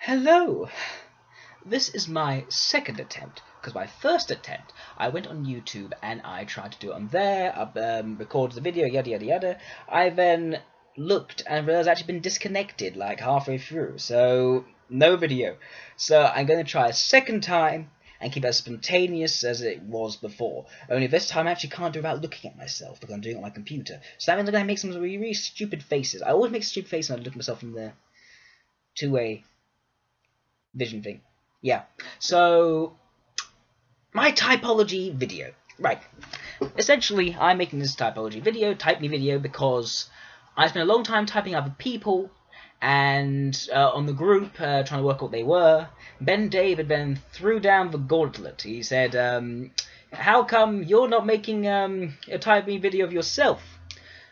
Hello! This is my second attempt, because my first attempt, I went on YouTube and I tried to do it on there, recorded the video, yada yada yada. I then looked and realized I'd actually been disconnected like halfway through, so no video. So I'm going to try a second time and keep it as spontaneous as it was before. Only this time I actually can't do it without looking at myself, because I'm doing it on my computer. So that means I'm going to make some really, really stupid faces. I always make stupid faces when I look at myself in the two-way vision thing. Yeah. So, my typology video. Right. Essentially, I'm making this typology video, type me video, because I spent a long time typing other people, and on the group, trying to work out what they were. Ben David then threw down the gauntlet. He said, how come you're not making a type me video of yourself?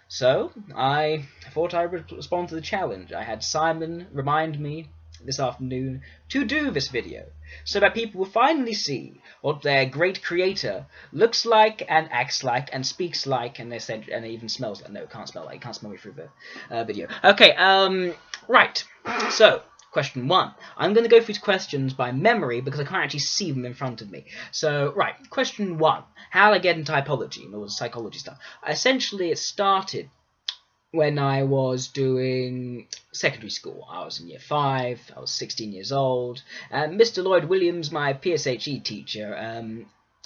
So, I thought I would respond to the challenge. I had Simon remind me this afternoon to do this video, so that people will finally see what their great creator looks like and acts like and speaks like and even smells like. No, it can't smell like. You can't smell me through the video. Okay, right. So, question 1. I'm going to go through questions by memory because I can't actually see them in front of me. So, right, question 1. How do I get in typology and all the psychology stuff? Essentially, it started when I was doing secondary school. I was in year 5, I was 16 years old, and Mr. Lloyd Williams, my PSHE teacher,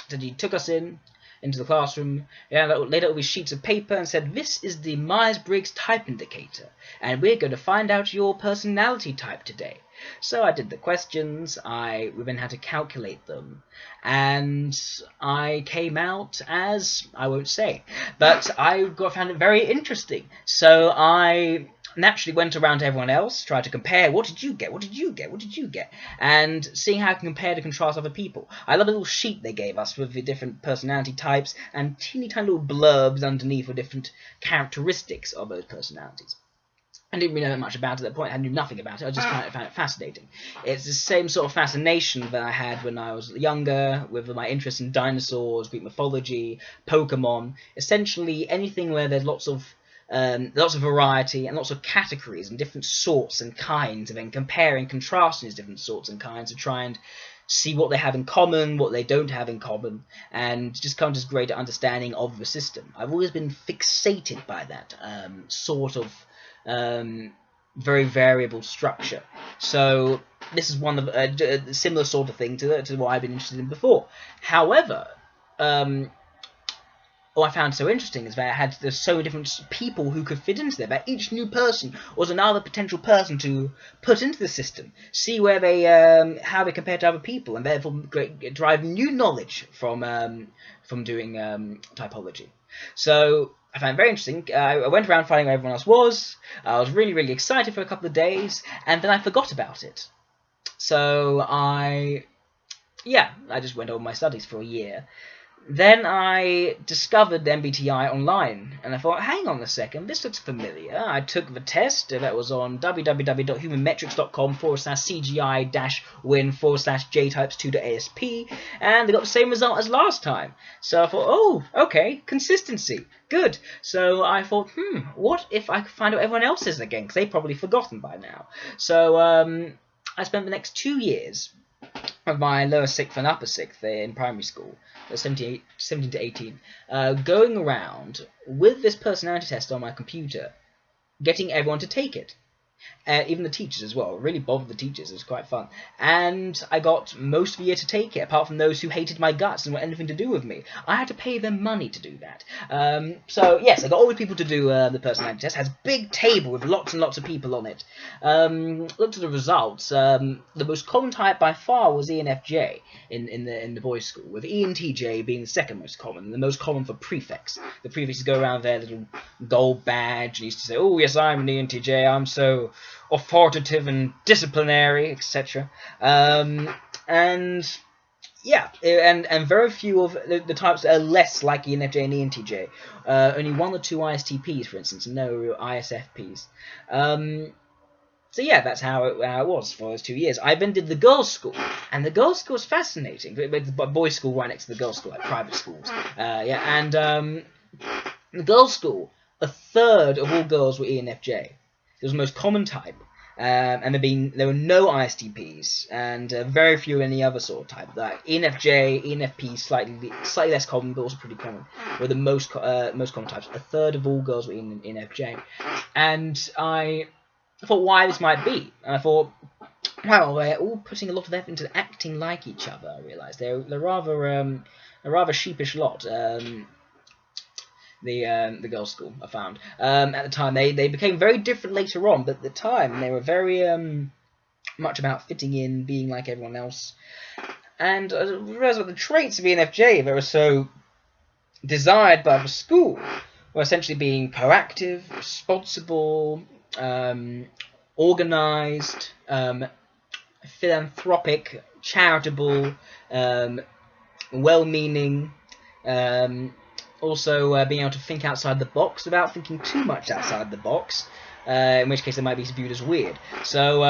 said he took us into the classroom, laid out all these sheets of paper and said, this is the Myers-Briggs type indicator, and we're going to find out your personality type today. So I did the questions, we then had to calculate them, and I came out as, I won't say, but I found it very interesting. So I naturally went around to everyone else, tried to compare, what did you get, what did you get, what did you get, and seeing how I can compare to contrast other people. I love a little sheet they gave us with the different personality types and teeny tiny little blurbs underneath with different characteristics of those personalities. I didn't really know much about it at that point. I knew nothing about it. I just found it fascinating. It's the same sort of fascination that I had when I was younger, with my interest in dinosaurs, Greek mythology, Pokemon. Essentially, anything where there's lots of variety and lots of categories and different sorts and kinds, and then comparing, contrasting these different sorts and kinds to try and see what they have in common, what they don't have in common, and just come to this greater understanding of the system. I've always been fixated by that sort of very variable structure. So this is one of a similar sort of thing to what I've been interested in before. However, what I found so interesting is that there's so many different people who could fit into there. That each new person was another potential person to put into the system, see where they how they compare to other people, and therefore derive new knowledge from doing typology. So I found it very interesting. I went around finding where everyone else was. I was really, really excited for a couple of days, and then I forgot about it. So I just went over my studies for a year. Then I discovered MBTI online, and I thought, hang on a second, this looks familiar. I took the test that was on www.humanmetrics.com/CGI-win/JTypes2.ASP, and they got the same result as last time. So I thought, oh, okay, consistency, good. So I thought, what if I could find out everyone else is again, because they've probably forgotten by now. So I spent the next 2 years of my lower 6th and upper 6th in primary school, 17 to 18, going around with this personality test on my computer, getting everyone to take it. Even the teachers as well. It really bothered the teachers. It was quite fun. And I got most of the year to take it, apart from those who hated my guts and wanted anything to do with me. I had to pay them money to do that. So, yes, I got all the people to do the personality test. It has a big table with lots and lots of people on it. Looked at the results. The most common type by far was ENFJ in the boys' school, with ENTJ being the second most common, and the most common for prefects. The prefects go around with their little gold badge and used to say, oh, yes, I'm an ENTJ, I'm so authoritative and disciplinary, etc. And very few of the types that are less like ENFJ and ENTJ. Only 1 or 2 ISTPs, for instance, and no ISFPs. So yeah, that's how it was for those 2 years. I then did the girls' school, and the girls' school was fascinating. With the boys' school right next to the girls' school, like private schools. The girls' school, a third of all girls were ENFJ. It was the most common type. and there were no ISTPs, and very few any other sort of type. Like ENFJ, ENFP, slightly less common, but also pretty common, were the most common types. A third of all girls were in ENFJ, and I thought why this might be. And I thought, wow, they're all putting a lot of effort into acting like each other. I realised they're rather a rather sheepish lot. The girls' school, I found. At the time, they became very different later on, but at the time they were very much about fitting in, being like everyone else. And I realised that the traits of ENFJ that were so desired by the school were essentially being proactive, responsible, organised, philanthropic, charitable, well-meaning, also being able to think outside the box without thinking too much outside the box, in which case it might be viewed as weird. So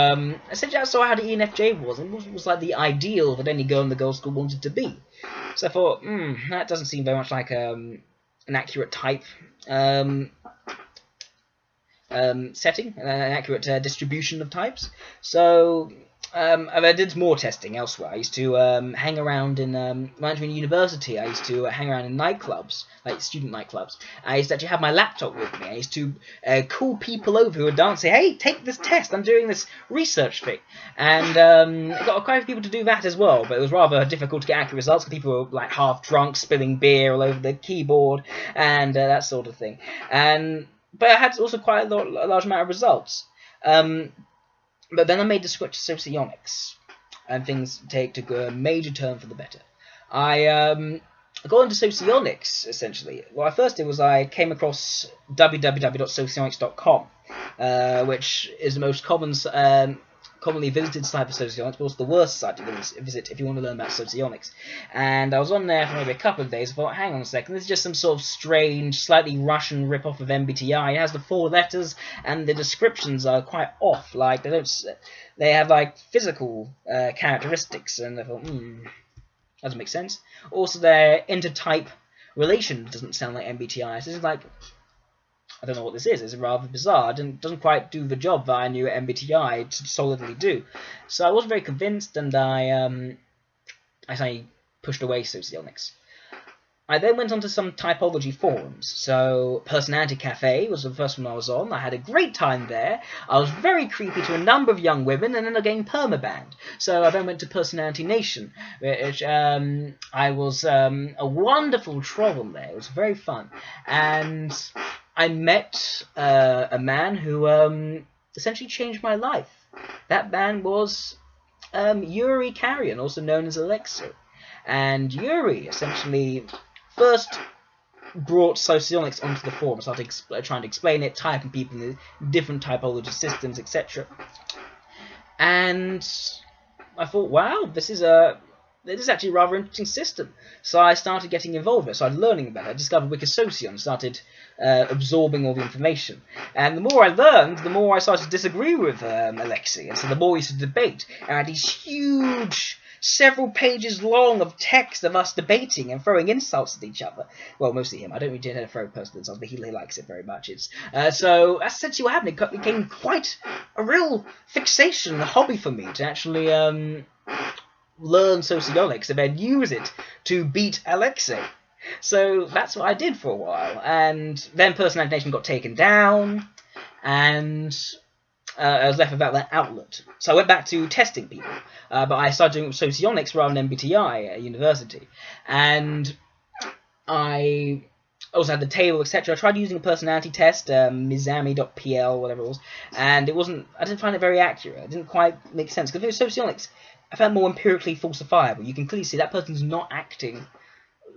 essentially I saw how the ENFJ was, and it was like the ideal that any girl in the girls' school wanted to be. So I thought, that doesn't seem very much like an accurate type setting, an accurate distribution of types. So I did more testing elsewhere. I used to hang around in, when I went to university, I used to hang around in nightclubs, like student nightclubs. I used to actually have my laptop with me. I used to call people over who were dancing, hey, take this test, I'm doing this research thing. And I got quite a few people to do that as well, but it was rather difficult to get accurate results because people were like half drunk, spilling beer all over the keyboard, and that sort of thing. But I had also quite a large amount of results. But then I made the switch to socionics, and things took a major turn for the better. I got into socionics, essentially. What I first did was I came across www.socionics.com, which is the most commonly visited site for socionics, but also the worst site to visit if you want to learn about socionics. And I was on there for maybe a couple of days. I thought, hang on a second, this is just some sort of strange, slightly Russian rip-off of MBTI. It has the 4 letters, and the descriptions are quite off. Like they have like physical characteristics, and I thought, doesn't make sense. Also, their intertype relation doesn't sound like MBTI. So this is like, I don't know what this is. It's rather bizarre. It doesn't quite do the job that I knew MBTI to solidly do. So I wasn't very convinced, and I pushed away socionics. I then went on to some typology forums. So Personality Cafe was the first one I was on. I had a great time there. I was very creepy to a number of young women, and then I getting permabanned. So I then went to Personality Nation, which I was a wonderful troll on there. It was very fun. And I met a man who essentially changed my life. That man was Yuri Carrion, also known as Alexei. And Yuri essentially first brought socionics onto the forum, started trying to explain it, typing people in different typology systems, etc. And I thought, wow, this is actually a rather interesting system. So I started getting involved with it, started learning about it. I discovered Wikisocion, started absorbing all the information. And the more I learned, the more I started to disagree with Alexei. And so the more we used to debate. And I had these huge, several pages long of text of us debating and throwing insults at each other. Well, mostly him. I don't really tend to throw personal insults, but he likes it very much. So that's essentially what happened. It became quite a real fixation, a hobby for me to actually learn socionics and then use it to beat Alexei. So that's what I did for a while. And then Personality Nation got taken down, and I was left without that outlet. So I went back to testing people, but I started doing socionics rather than MBTI at university. And I also had the table, etc. I tried using a personality test, Mizami.pl, whatever it was, and I didn't find it very accurate. It didn't quite make sense. Because with socionics, I found more empirically falsifiable. You can clearly see that person's not acting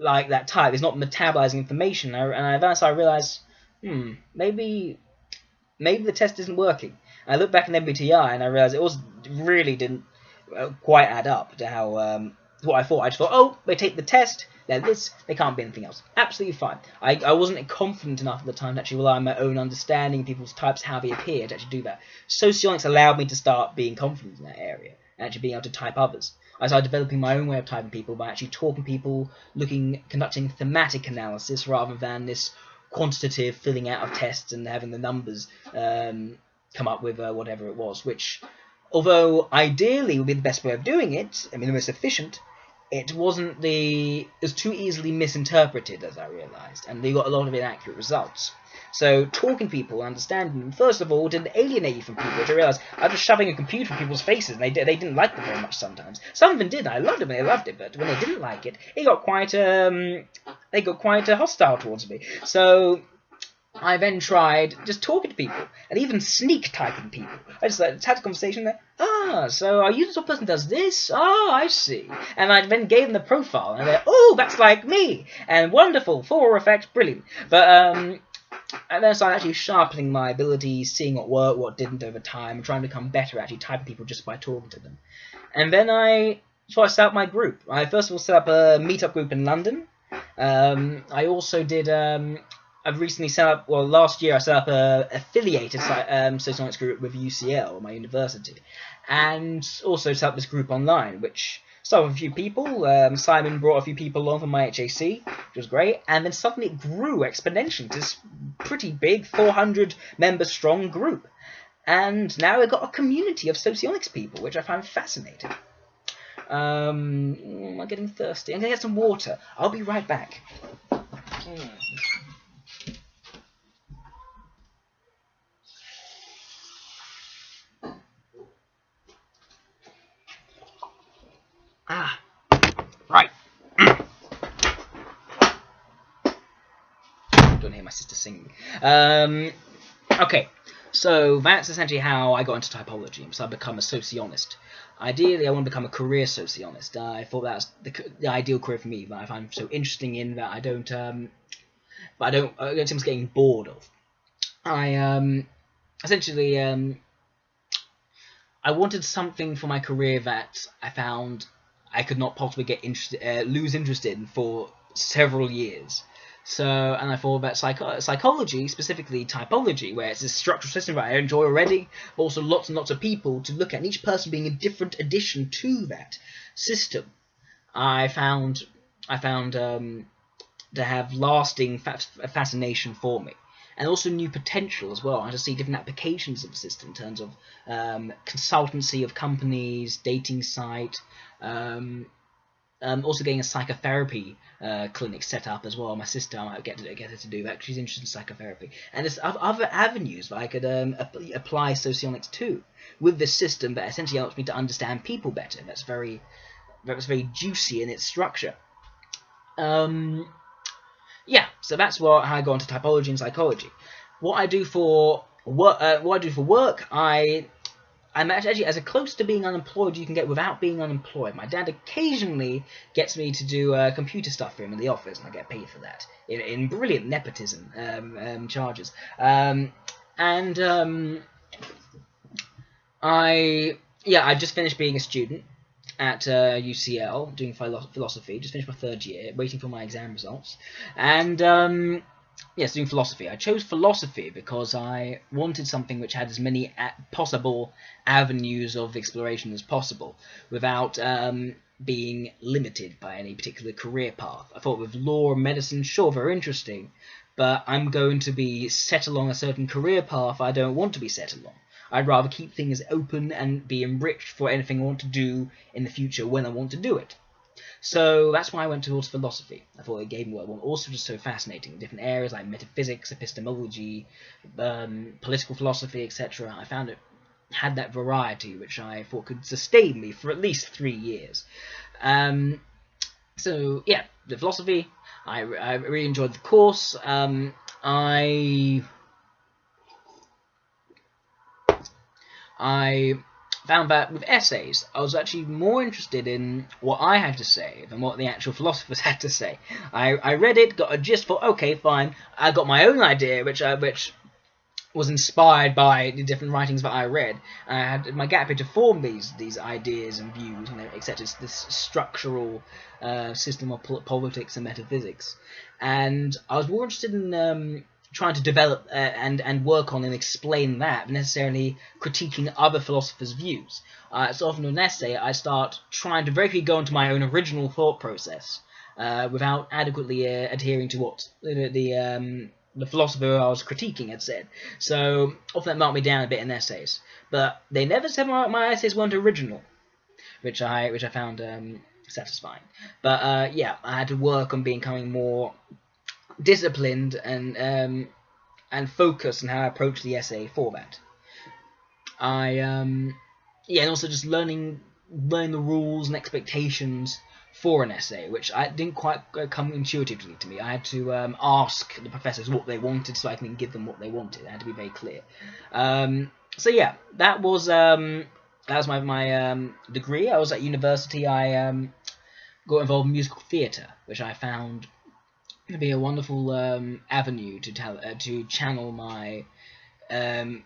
like that type. It's not metabolizing information. And I realized, maybe the test isn't working. And I looked back at MBTI and I realized it really didn't quite add up to how what I thought. I just thought, oh, they take the test, they're this, they can't be anything else. Absolutely fine. I wasn't confident enough at the time to actually rely on my own understanding of people's types, how they appear, to actually do that. Socionics allowed me to start being confident in that area and actually being able to type others. I started developing my own way of typing people by actually talking to people, conducting thematic analysis rather than this quantitative filling out of tests and having the numbers come come up with whatever it was, which, although ideally would be the best way of doing it, I mean the most efficient, it was too easily misinterpreted, as I realised, and they got a lot of inaccurate results. So talking to people, understanding them, first of all, didn't alienate you from people, which I realised I was just shoving a computer in people's faces, and they didn't like them very much sometimes. Some of them did, I loved it when they loved it, but when they didn't like it, they got quite hostile towards me. So I then tried just talking to people, and even sneak typing people. I just had a conversation there. So our user person does this? I see. And I then gave them the profile, and they're, oh, that's like me! And wonderful, full effect, brilliant. But, and then I started actually sharpening my abilities, seeing what worked, what didn't over time, and trying to become better at actually typing people just by talking to them. And then I set up my group. I first of all set up a meetup group in London. I also did... I've recently set up, well, last year I set up a affiliated socionics group with UCL, my university, and also set up this group online, which started with a few people. Simon brought a few people along from my HAC, which was great, and then suddenly it grew exponentially to this pretty big 400 member strong group. And now we've got a community of socionics people, which I find fascinating. I'm getting thirsty. I'm going to get some water. I'll be right back. Right. Don't hear my sister singing. Okay, so that's essentially how I got into typology. So I become a socionist. Ideally, I want to become a career socionist. I thought that was the ideal career for me, that I find so interesting in that I don't seem getting bored of. I essentially I wanted something for my career that I found I could not possibly lose interest in for several years. So, and I thought about psychology, specifically typology, where it's a structural system that I enjoy already, but also lots and lots of people to look at, and each person being a different addition to that system. I found to have lasting fascination for me. And also new potential as well. I just see different applications of the system in terms of consultancy of companies, dating site, also getting a psychotherapy clinic set up as well. My sister, I might get her to do that. She's interested in psychotherapy. And there's other avenues that I could apply socionics to with this system that essentially helps me to understand people better. That's very juicy in its structure. Yeah, so that's how I got into typology and psychology. What I do for work, I'm actually as close to being unemployed you can get without being unemployed. My dad occasionally gets me to do computer stuff for him in the office, and I get paid for that in brilliant nepotism charges. I just finished being a student at UCL, doing philosophy. Just finished my third year, waiting for my exam results. And yes, doing philosophy. I chose philosophy because I wanted something which had as many possible avenues of exploration as possible, without being limited by any particular career path. I thought with law and medicine, sure, very interesting, but I'm going to be set along a certain career path I don't want to be set along. I'd rather keep things open and be enriched for anything I want to do in the future when I want to do it. So that's why I went towards philosophy. I thought it gave me what I want. Also just so fascinating. Different areas like metaphysics, epistemology, political philosophy, etc. I found it had that variety which I thought could sustain me for at least 3 years. So yeah, the philosophy, I really enjoyed the course. I found that with essays, I was actually more interested in what I had to say than what the actual philosophers had to say. I read it, got a gist for, okay, fine, I got my own idea, which was inspired by the different writings that I read. I had my gap to form these ideas and views, etc. This structural system of politics and metaphysics. And I was more interested in trying to develop and work on and explain that, than necessarily critiquing other philosophers' views. So often in an essay, I start trying to very quickly go into my own original thought process, without adequately adhering to what the the philosopher I was critiquing had said. So often that marked me down a bit in essays. But they never said my essays weren't original, which I found satisfying. But yeah, I had to work on becoming more disciplined and focused on how I approach the essay format. Yeah, and also just learning the rules and expectations for an essay, which I didn't quite come intuitively to me. I had to ask the professors what they wanted so I can give them what they wanted. I had to be very clear. So yeah, that was my degree. I was at university. I got involved in musical theatre, which I found to be a wonderful avenue to channel my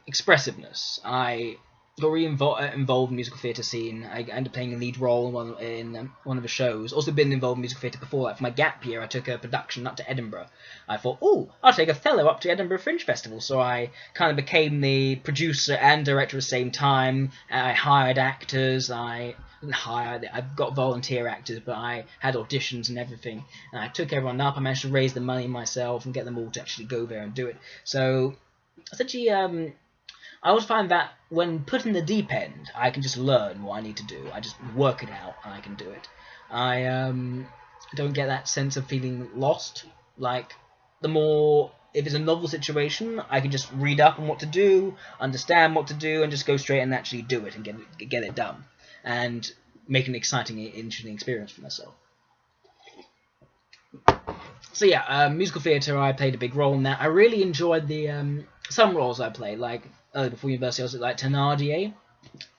expressiveness. I got really involved in the musical theatre scene. I ended up playing a lead role in one of the shows. Also been involved in musical theatre before. Like for my gap year, I took a production up to Edinburgh. I thought, oh, I'll take Othello up to Edinburgh Fringe Festival. So I kind of became the producer and director at the same time. I hired actors. I got volunteer actors, but I had auditions and everything. And I took everyone up. I managed to raise the money myself and get them all to actually go there and do it. So essentially, I always find that when put in the deep end, I can just learn what I need to do. I just work it out and I can do it. I don't get that sense of feeling lost. Like, if it's a novel situation, I can just read up on what to do, understand what to do, and just go straight and actually do it and get it done. And make an exciting, interesting experience for myself. So yeah, musical theatre, I played a big role in that. I really enjoyed the some roles I played, like before university I was like Thénardier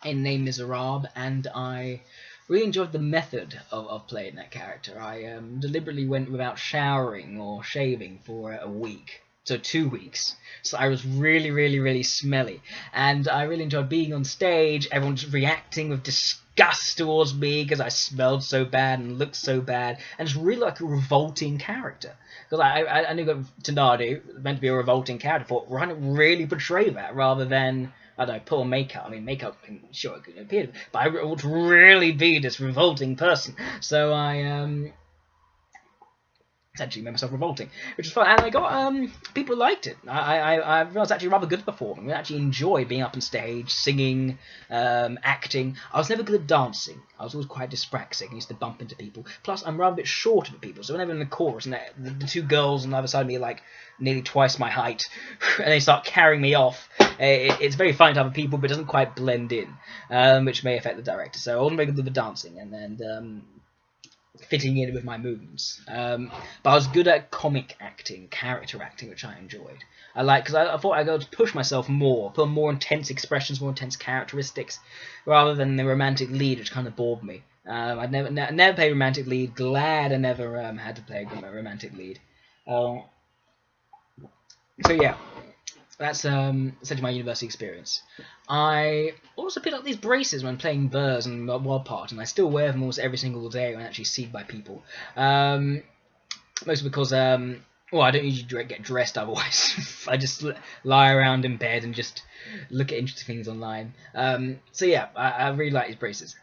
in Les Miserables, and I really enjoyed the method of playing that character. I deliberately went without showering or shaving for a week. So 2 weeks. So I was really, really, really smelly. And I really enjoyed being on stage, everyone just reacting with disgust towards me because I smelled so bad and looked so bad. And it's really like a revolting character. Because I knew that Thénardier meant to be a revolting character. I thought, why not really portray that rather than, I don't know, put on makeup. I mean, makeup, sure, it could appear, but I want to really be this revolting person. So I essentially made myself revolting, which was fun, and I got people liked it. I was actually rather good at performing. I actually enjoyed being up on stage, singing, acting. I was never good at dancing. I was always quite dyspraxic and used to bump into people. Plus, I'm rather a bit shorter than people, so whenever in the chorus and the two girls on the other side of me are like nearly twice my height, and they start carrying me off, it's very funny to other people, but it doesn't quite blend in, which may affect the director. So I wasn't very good at the dancing, and then fitting in with my movements. But I was good at comic acting, character acting, which I enjoyed. Because I thought I'd go to push myself more, put on more intense expressions, more intense characteristics, rather than the romantic lead, which kind of bored me. I'd never played romantic lead. Glad I never had to play a romantic lead. So yeah. That's essentially my university experience. I also picked up these braces when playing Burrs and Wild Part, and I still wear them almost every single day when actually seen by people. Mostly because, well, I don't usually get dressed otherwise. I just lie around in bed and just look at interesting things online. So yeah, I really like these braces.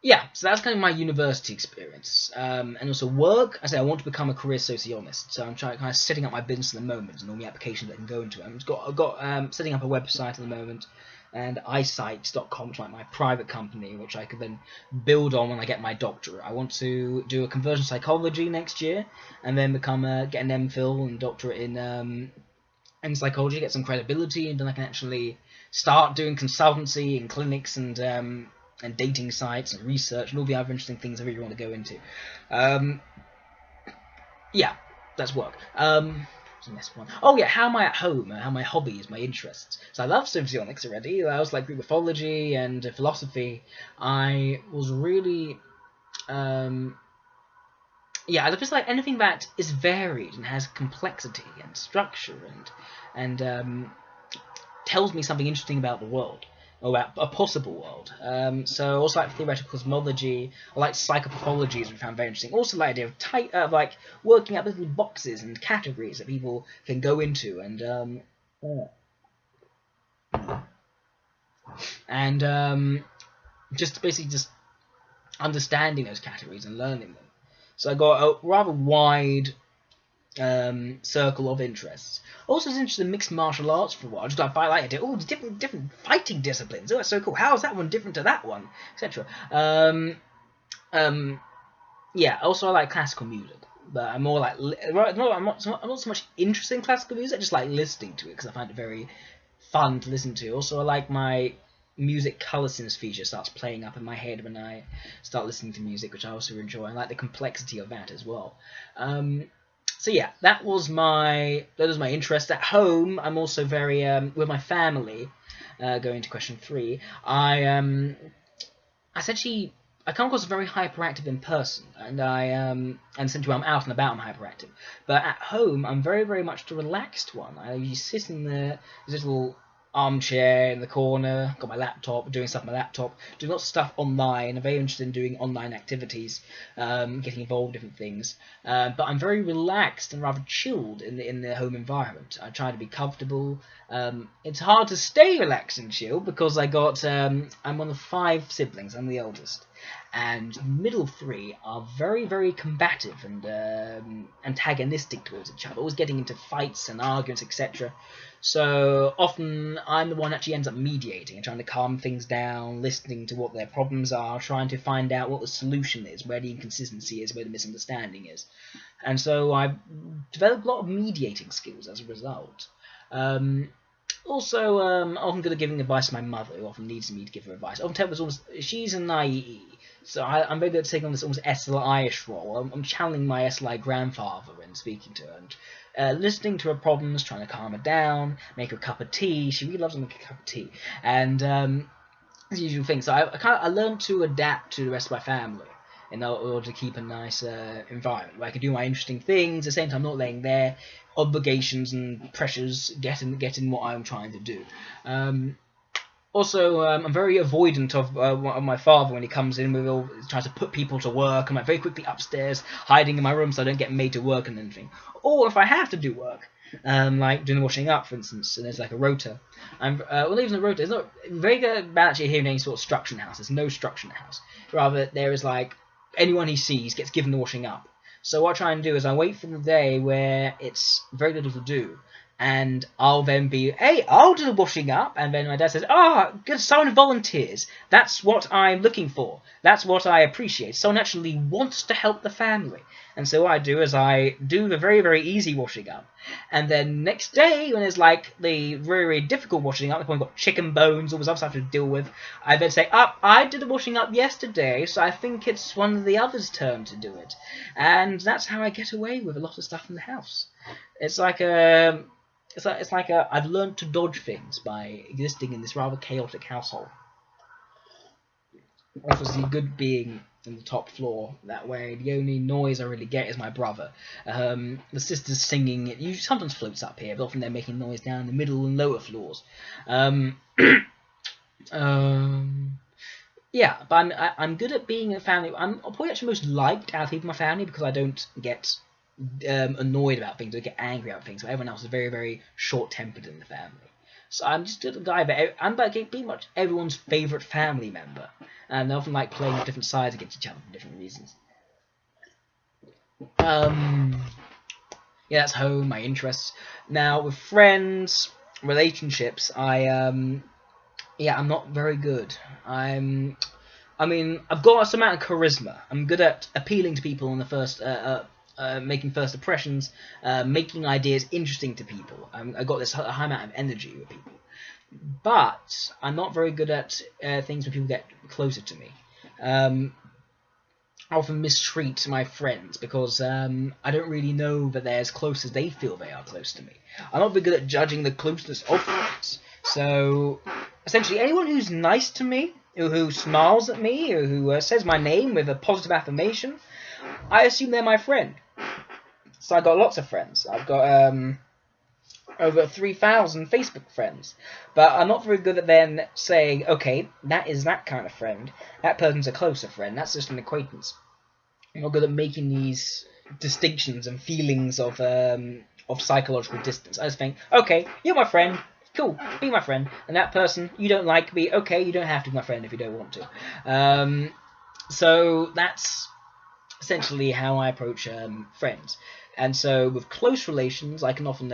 Yeah, so that's kind of my university experience. And also work, I want to become a career sociologist, so I'm kind of setting up my business at the moment and all the applications that I can go into. I've got setting up a website at the moment, and eyesight.com, which is like my private company, which I could then build on when I get my doctorate. I want to do a conversion psychology next year, and then get an MPhil and doctorate in psychology, get some credibility, and then I can actually start doing consultancy in clinics and dating sites and research and all the other interesting things I really want to go into. Yeah, that's work. What's the next one? Oh yeah, how am I at home? How my hobbies, my interests. So I love socionics already. I also like Greek mythology and philosophy. I was really, yeah, I just like anything that is varied and has complexity and structure and tells me something interesting about the world. Or about a possible world. So I also like theoretical cosmology. I like psychopathology, which I found very interesting. Also like the idea of like working out little boxes and categories that people can go into and just basically just understanding those categories and learning them. So I got a rather wide circle of interests. Also, was interested in mixed martial arts for a while. Just like it. Oh, different fighting disciplines. Oh, that's so cool. How is that one different to that one, etc. Yeah. Also, I like classical music, but I'm more like I'm not so much interested in classical music. I just like listening to it because I find it very fun to listen to. Also, I like my music color sense feature starts playing up in my head when I start listening to music, which I also enjoy. I like the complexity of that as well. So yeah, that was my interest. At home, I'm also very with my family. Going to question 3, essentially I come across very hyperactive in person, and and essentially when I'm out and about, I'm hyperactive. But at home, I'm very much the relaxed one. I usually sit in this little armchair in the corner, got my laptop, doing stuff on my laptop, doing lots of stuff online. I'm very interested in doing online activities, getting involved in different things. But I'm very relaxed and rather chilled in the home environment. I try to be comfortable. It's hard to stay relaxed and chill because I'm one of 5 siblings. I'm the oldest. And the middle 3 are very combative and antagonistic towards each other, always getting into fights and arguments, etc. So often I'm the one that actually ends up mediating and trying to calm things down, listening to what their problems are, trying to find out what the solution is, where the inconsistency is, where the misunderstanding is. And so I've developed a lot of mediating skills as a result. Also, I'm often good at giving advice to my mother, who often needs me to give her advice. She's an IE, so I'm very good at taking on this almost SLI-ish role. I'm channeling my SLI grandfather when speaking to her, and listening to her problems, trying to calm her down, make her a cup of tea. She really loves to make a cup of tea, and it's the usual thing. So I learned to adapt to the rest of my family in order to keep a nice environment where I can do my interesting things. At the same time, not letting their obligations and pressures get in what I'm trying to do. Also, I'm very avoidant of my father when he comes in tries to put people to work. I'm like very quickly upstairs, hiding in my room so I don't get made to work and anything. Or if I have to do work, like doing the washing up, for instance, and there's like a rota. Well, even the rota, it's not very good about actually hearing any sort of structure in the house. There's no structure in the house. Rather, there is like anyone he sees gets given the washing up. So what I try and do is I wait for the day where it's very little to do, and I'll then be, hey, I'll do the washing up, and then my dad says, good, someone volunteers. That's what I'm looking for. That's what I appreciate. Someone actually wants to help the family. And so what I do is I do the very easy washing up, and then next day, when it's like the very difficult washing up, like when I've got chicken bones, all this other stuff to deal with, I then say, I did the washing up yesterday, so I think it's one of the others' turn to do it. And that's how I get away with a lot of stuff in the house. It's like I've learned to dodge things by existing in this rather chaotic household. Obviously, good being in the top floor. That way, the only noise I really get is my brother. The sisters singing. It usually sometimes floats up here, but often they're making noise down in the middle and lower floors. Yeah, but I'm good at being a family. I'm probably actually most liked out of people in my family because I don't get annoyed about things or get angry about things. But everyone else is very short-tempered in the family. So I'm just a guy that I'm like pretty much everyone's favourite family member, and they often like playing different sides against each other for different reasons. Yeah, that's home, my interests. Now with friends, relationships, I'm not very good. I've got some amount of charisma. I'm good at appealing to people in the first, making first impressions, making ideas interesting to people. I've got this high amount of energy with people. But I'm not very good at things when people get closer to me. I often mistreat my friends because I don't really know that they're as close as they feel they are close to me. I'm not very good at judging the closeness of friends. So, essentially, anyone who's nice to me, who smiles at me, or who says my name with a positive affirmation, I assume they're my friend. So I've got lots of friends. I've got over 3,000 Facebook friends. But I'm not very good at then saying, okay, that is that kind of friend. That person's a closer friend. That's just an acquaintance. I'm not good at making these distinctions and feelings of psychological distance. I just think, okay, you're my friend. Cool, be my friend. And that person you don't like, be okay. You don't have to be my friend if you don't want to. So that's essentially how I approach friends. And so with close relations, I can often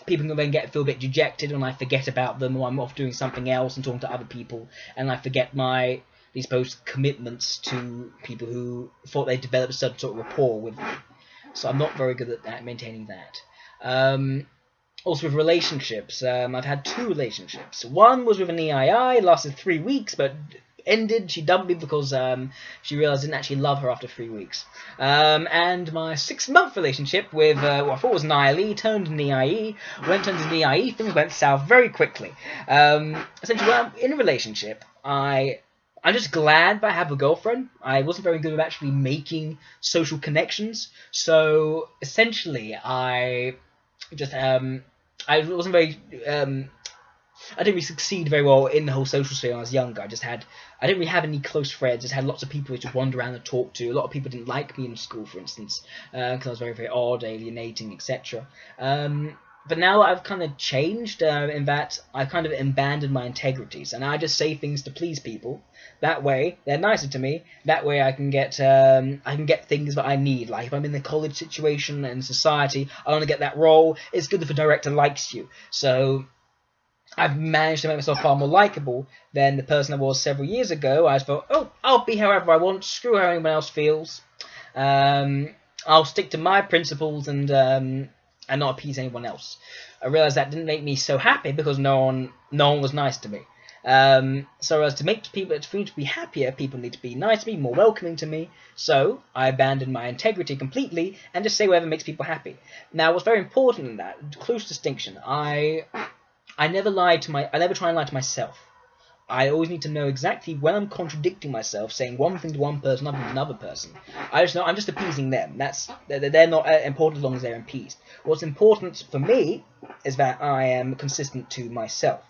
people can then feel a bit dejected when I forget about them, or I'm off doing something else and talking to other people, and I forget these supposed commitments to people who thought they developed a certain sort of rapport with me. So I'm not very good at maintaining that. Also with relationships, I've had 2 relationships. One was with an EII, lasted 3 weeks, but ended. She dumped me because she realised I didn't actually love her after 3 weeks. And my 6-month relationship with what I thought was an ILE turned into an EIE. When it turned into an EIE, things went south very quickly. Essentially, when I'm in a relationship, I'm just glad that I have a girlfriend. I wasn't very good at actually making social connections. So essentially, I wasn't very I didn't really succeed very well in the whole social sphere when I was younger. I didn't really have any close friends. I just had lots of people to wander around and talk to. A lot of people didn't like me in school, for instance, because I was very, very odd, alienating, etc. But now I've kind of changed in that I've kind of abandoned my integrities, and I just say things to please people. That way, they're nicer to me. That way, I can get things that I need. Like if I'm in the college situation and society, I want to get that role. It's good if a director likes you. So I've managed to make myself far more likable than the person I was several years ago. I thought, oh, I'll be however I want. Screw how anyone else feels. I'll stick to my principles and not appease anyone else. I realised that didn't make me so happy because no one was nice to me. So as to make people, for me to be happier, people need to be nice to me, more welcoming to me. So I abandoned my integrity completely and just say whatever makes people happy. Now, what's very important in that close distinction, I never try and lie to myself. I always need to know exactly when I'm contradicting myself, saying one thing to one person, another thing to another person. I just know I'm just appeasing them. They're not important as long as they're appeased. What's important for me is that I am consistent to myself.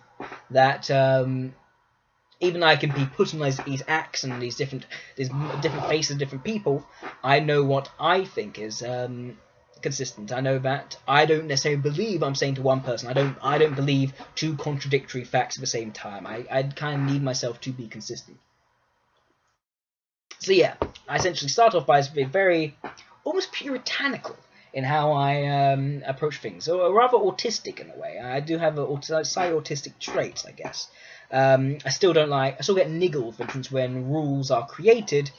That even though I can be put on these acts and these different faces of different people, I know what I think is consistent. I know that I don't necessarily believe I'm saying to one person. I don't believe 2 contradictory facts at the same time. I kind of need myself to be consistent. So yeah, I essentially start off by being very almost puritanical in how I approach things, or rather autistic in a way. I do have slightly autistic traits, I guess. I still get niggled, for instance, when rules are created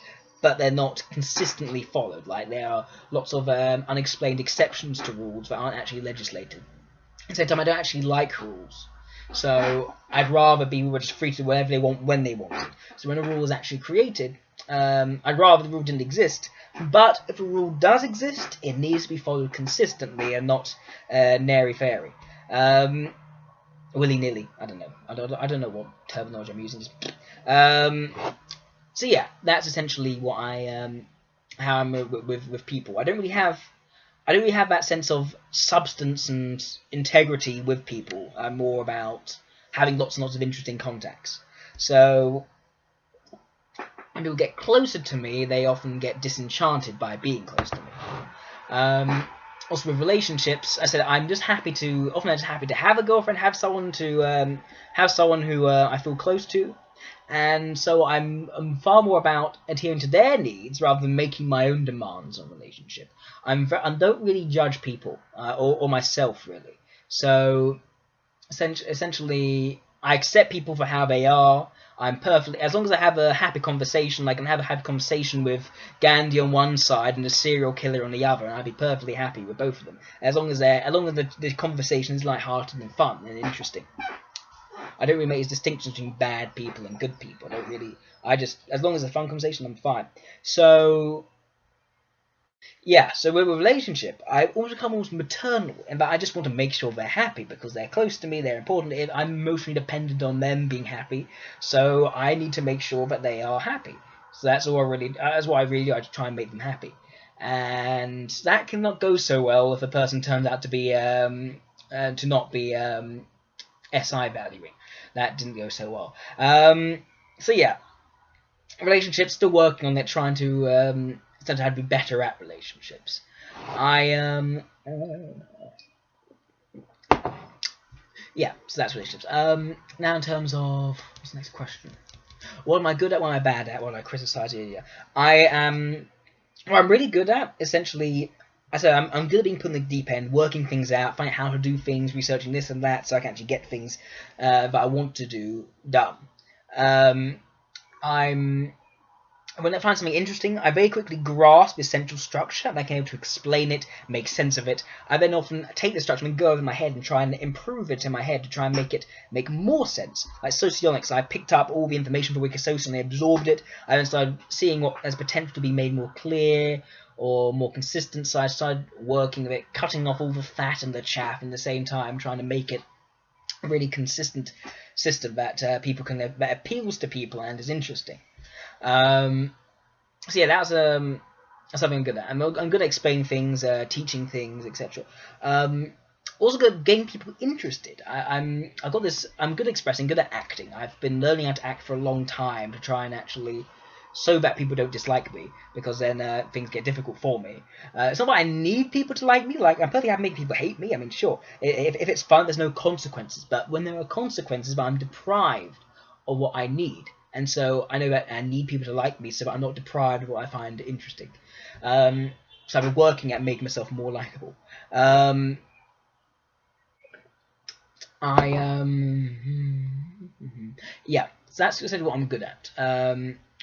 but they're not consistently followed. Like there are lots of unexplained exceptions to rules that aren't actually legislated. At the same time, I don't actually like rules. So I'd rather be just free to do whatever they want when they want it. So when a rule is actually created, I'd rather the rule didn't exist. But if a rule does exist, it needs to be followed consistently and not nary-fairy. Willy-nilly. I don't know. I don't know what terminology I'm using. So yeah, that's essentially what how I'm with people. I don't really have that sense of substance and integrity with people. I'm more about having lots and lots of interesting contacts. So when people get closer to me, they often get disenchanted by being close to me. Also with relationships, I said I'm just happy to have a girlfriend, have someone who I feel close to. And so I'm far more about adhering to their needs rather than making my own demands on a relationship. I don't really judge people or myself really. So essentially, I accept people for how they are. I'm perfectly, as long as I have a happy conversation, I can have a happy conversation with Gandhi on one side and a serial killer on the other, and I'd be perfectly happy with both of them. As long as the conversation is light-hearted and fun and interesting. I don't really make these distinctions between bad people and good people. As long as it's a fun conversation, I'm fine. So, yeah, so with a relationship, I almost become almost maternal, in that I just want to make sure they're happy, because they're close to me, they're important, I'm emotionally dependent on them being happy, so I need to make sure that they are happy. So that's what I really do, I try and make them happy. And that cannot go so well if a person turns out to be, to not be, SI valuing. That didn't go so well. So yeah, relationships, still working on it, trying to how to be better at relationships. Yeah, so that's relationships. Now in terms of what's the next question? What am I good at? What am I bad at? What am I criticize earlier? I'm really good at essentially I said I'm good at being put in the deep end, working things out, finding out how to do things, researching this and that, so I can actually get things that I want to do done. When I find something interesting, I very quickly grasp the essential structure, and I can able to explain it, make sense of it. I then often take the structure and go over my head and try and improve it in my head to try and make it make more sense. Like socionics, I picked up all the information from Wikisocial and I absorbed it. I then started seeing what has potential to be made more clear or more consistent, so I started working with it, cutting off all the fat and the chaff in the same time, trying to make it a really consistent system that people can that appeals to people and is interesting. So yeah, that's something I'm good at. I'm good at explaining things, teaching things, etc. Also good at getting people interested. I'm good at expressing, good at acting. I've been learning how to act for a long time to try and actually so that people don't dislike me, because then things get difficult for me. It's not that I need people to like me. Like, I'm perfectly happy to make people hate me. I mean, sure, if it's fun, there's no consequences. But when there are consequences, but I'm deprived of what I need. And so I know that I need people to like me so that I'm not deprived of what I find interesting. So I've been working at making myself more likable. Yeah, so that's essentially what I'm good at.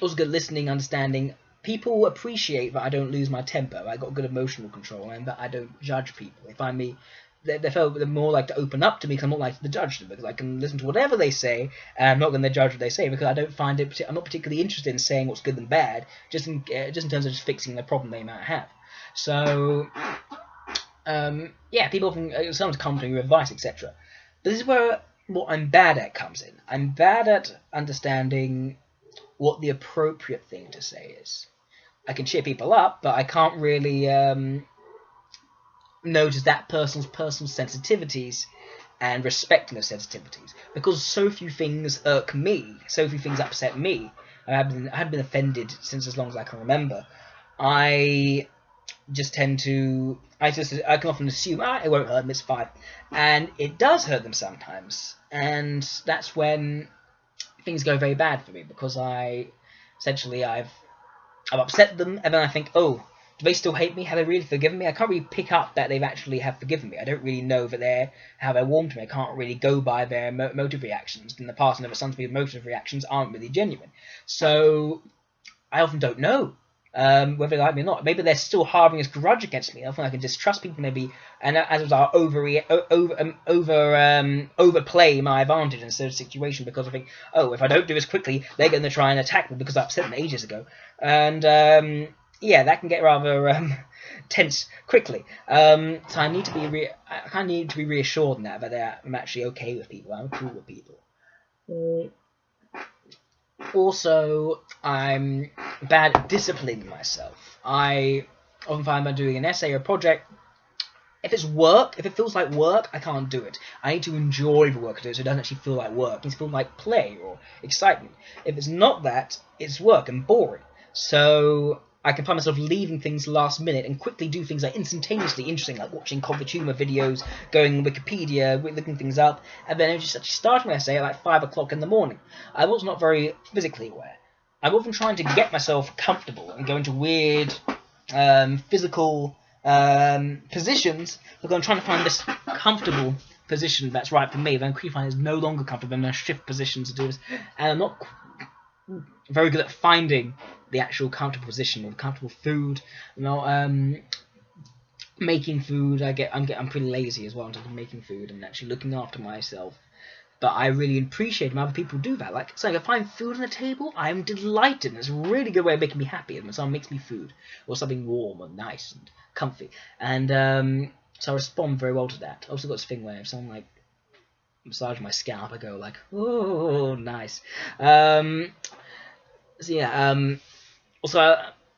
Also good at listening, understanding. People appreciate that I don't lose my temper. I got good emotional control, and that I don't judge people. They find me, they're more like to open up to me because I'm not like to judge them, because I can listen to whatever they say, and I'm not going to judge what they say because I don't find it. I'm not particularly interested in saying what's good and bad, just in terms of just fixing the problem they might have. So, yeah, people often sometimes come to me with advice, etc. But this is where what I'm bad at comes in. I'm bad at understanding what the appropriate thing to say is. I can cheer people up, but I can't really notice that person's personal sensitivities and respecting those sensitivities, because so few things irk me, so few things upset me. I have been offended since as long as I can remember. I just tend to, I can often assume, it won't hurt them, it's fine, and it does hurt them sometimes, and that's when things go very bad for me, because I've upset them, and then I think, oh, do they still hate me? Have they really forgiven me? I can't really pick up that they've actually have forgiven me. I don't really know that how they're warm to me. I can't really go by their emotive reactions. In the past, I never seen to me emotive reactions aren't really genuine. So I often don't know whether they like me or not. Maybe they're still harbouring this grudge against me. Often I can distrust people, maybe, and as I overplay my advantage in a certain situation, because I think, oh, if I don't do this quickly, they're going to try and attack me because I upset them ages ago, and yeah, that can get rather tense quickly. So I need to be I kind of need to be reassured in that I'm actually okay with people. I'm cool with people. Also, I'm bad at disciplining myself. I often find by doing an essay or a project, if it's work, if it feels like work, I can't do it. I need to enjoy the work I do, so it doesn't actually feel like work. It needs to feel like play or excitement. If it's not that, it's work and boring. So I can find myself leaving things last minute and quickly do things like instantaneously interesting, like watching Coffee videos, going on Wikipedia, looking things up, and then just actually starting my essay at like 5 o'clock in the morning. I'm also not very physically aware. I'm often trying to get myself comfortable and go into weird physical positions, because I'm trying to find this comfortable position that's right for me. Then I find it's no longer comfortable, and I shift positions to do this, and I'm not very good at finding the actual comfortable position or comfortable food. Making food, I'm pretty lazy as well in terms of making food and actually looking after myself. But I really appreciate when other people do that. Like, so if I find food on the table, I am delighted. And it's a really good way of making me happy when someone makes me food, or something warm and nice and comfy. And so I respond very well to that. I also got this thing where if someone like massages my scalp, I go like, oh, nice.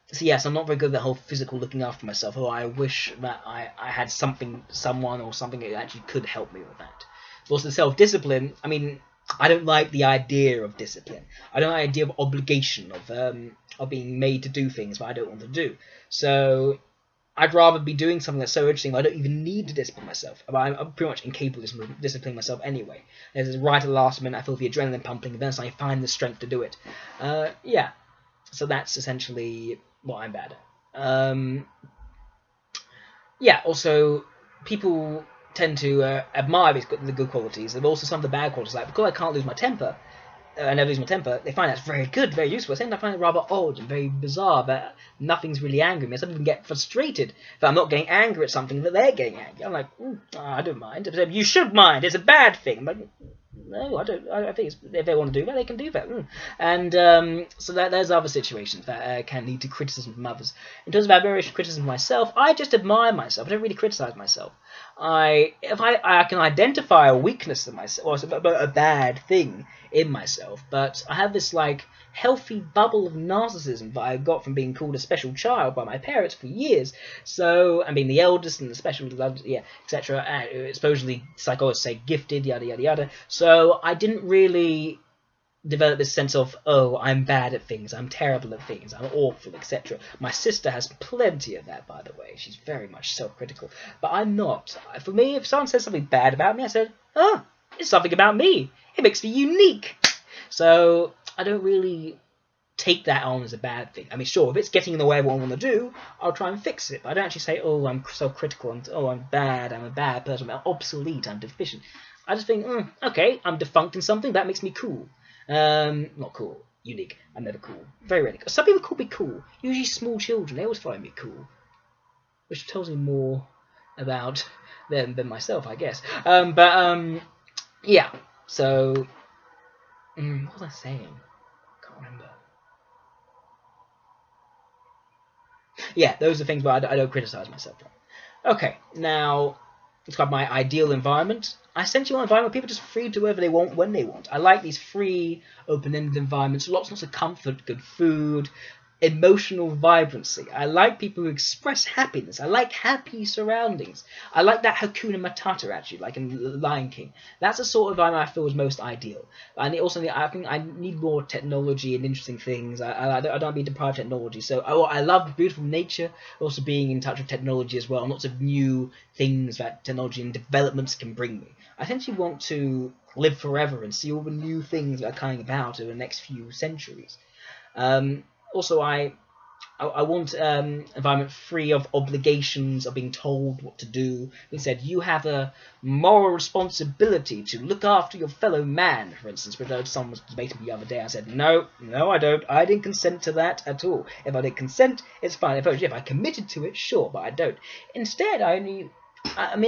So yes, I'm not very good at the whole physical looking after myself. Although I wish that I had someone or something that actually could help me with that. But also the self-discipline. I mean, I don't like the idea of discipline. I don't like the idea of obligation, of being made to do things that I don't want to do. So I'd rather be doing something that's so interesting I don't even need to discipline myself. I'm pretty much incapable of disciplining myself anyway. It's right at the last minute, I feel the adrenaline pumping, and then I find the strength to do it. Yeah. So that's essentially what I'm bad at. yeah, also people tend to admire the good qualities, and also some of the bad qualities. Like, because I can't lose my temper, I never lose my temper, they find that's very good, very useful. At the same time, I find it rather odd and very bizarre that nothing's really angry me. Some people get frustrated that I'm not getting angry at something that they're getting angry. I'm like, I don't mind. You should mind. It's a bad thing. I'm like, no, I don't. I think if they want to do that, they can do that. And so there's other situations that can lead to criticism from others. In terms of admiration, criticism of myself, I just admire myself. I don't really criticize myself. If I can identify a weakness in myself, or a bad thing in myself, but I have this like healthy bubble of narcissism that I got from being called a special child by my parents for years. So, and being the eldest and the special, yeah, etc. Supposedly psychologists say gifted, yada yada yada. So I didn't really develop this sense of, oh, I'm bad at things, I'm terrible at things, I'm awful, etc. My sister has plenty of that, by the way. She's very much self-critical, but I'm not. For me, if someone says something bad about me, I said, oh, it's something about me. It makes me unique. So I don't really take that on as a bad thing. I mean, sure, if it's getting in the way of what I want to do, I'll try and fix it. But I don't actually say, oh, I'm self-critical, and oh, I'm bad, I'm a bad person, I'm obsolete, I'm deficient. I just think, okay, I'm defunct in something, that makes me cool. Not cool, unique. I'm never cool. Very rarely. Some people call me cool. Usually small children, they always find me cool. Which tells me more about them than myself, I guess. Yeah. So, what was I saying? Can't remember. Yeah, those are things where I don't criticize myself from. Okay, now, it's called my ideal environment. I essentially want an environment where people are just free to do whatever they want when they want. I like these free, open-ended environments, lots and lots of comfort, good food, emotional vibrancy. I like people who express happiness. I like happy surroundings. I like that Hakuna Matata attitude, like in The Lion King. That's the sort of environment I feel is most ideal. And also, I think I need more technology and interesting things. I don't want to be deprived of technology. So I love beautiful nature, also being in touch with technology as well, and lots of new things that technology and developments can bring me. I essentially want to live forever and see all the new things that are coming about over the next few centuries. Also, I want environment free of obligations of being told what to do. He said, you have a moral responsibility to look after your fellow man, for instance. But someone was debating me the other day. I said, no, I don't. I didn't consent to that at all. If I didn't consent, it's fine. If I committed to it, sure, but I don't. Instead, I mean,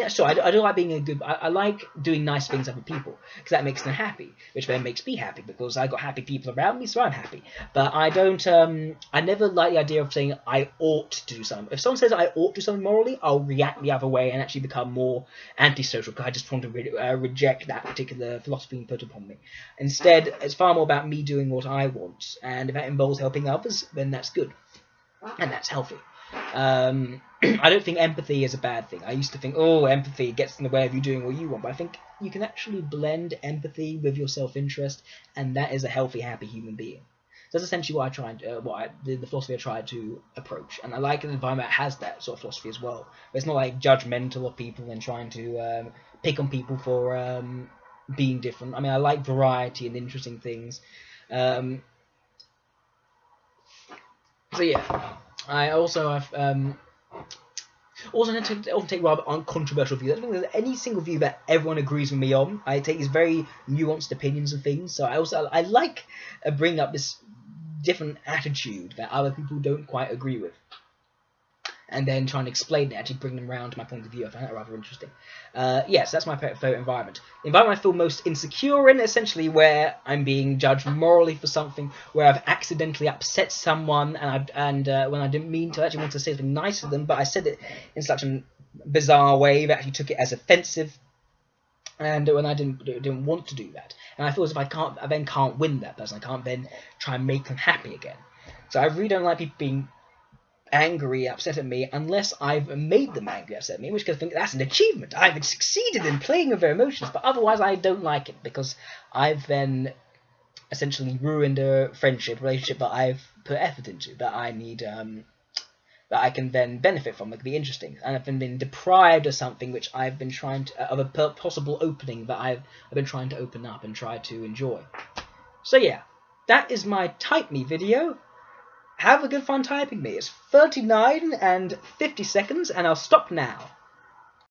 sure, I don't like being a good... I like doing nice things to other people, because that makes them happy, which then makes me happy, because I got happy people around me, so I'm happy. But I don't... I never like the idea of saying I ought to do something. If someone says I ought to do something morally, I'll react the other way and actually become more antisocial, because I just want to reject that particular philosophy being put upon me. Instead, it's far more about me doing what I want, and if that involves helping others, then that's good. And that's healthy. I don't think empathy is a bad thing. I used to think, oh, empathy gets in the way of you doing what you want, but I think you can actually blend empathy with your self-interest, and that is a healthy, happy human being. So that's essentially what I tried, the philosophy I tried to approach, and I like an environment that has that sort of philosophy as well. But it's not like judgmental of people and trying to pick on people for being different. I mean, I like variety and interesting things. So yeah. I also have also often take rather uncontroversial views. I don't think there's any single view that everyone agrees with me on. I take these very nuanced opinions of things. So I like bring up this different attitude that other people don't quite agree with, and then try and explain it, actually bring them around to my point of view. I find that rather interesting. Yes, that's my favourite environment. The environment I feel most insecure in, essentially, where I'm being judged morally for something, where I've accidentally upset someone, and when I didn't mean to, I actually want to say something nice to them, but I said it in such a bizarre way that actually took it as offensive, and when I didn't want to do that. And I feel as if I then can't win that person. I can't then try and make them happy again. So I really don't like people being angry, upset at me, unless I've made them angry, upset at me, in which case I think that's an achievement. I've succeeded in playing with their emotions, but otherwise I don't like it, because I've then essentially ruined a relationship that I've put effort into, that I need, that I can then benefit from, that could be interesting, and I've been deprived of something which I've been trying to, of a possible opening that I've been trying to open up and try to enjoy. So yeah, that is my Type Me video. have a good fun typing me. It's 39 and 50 seconds, and I'll stop now.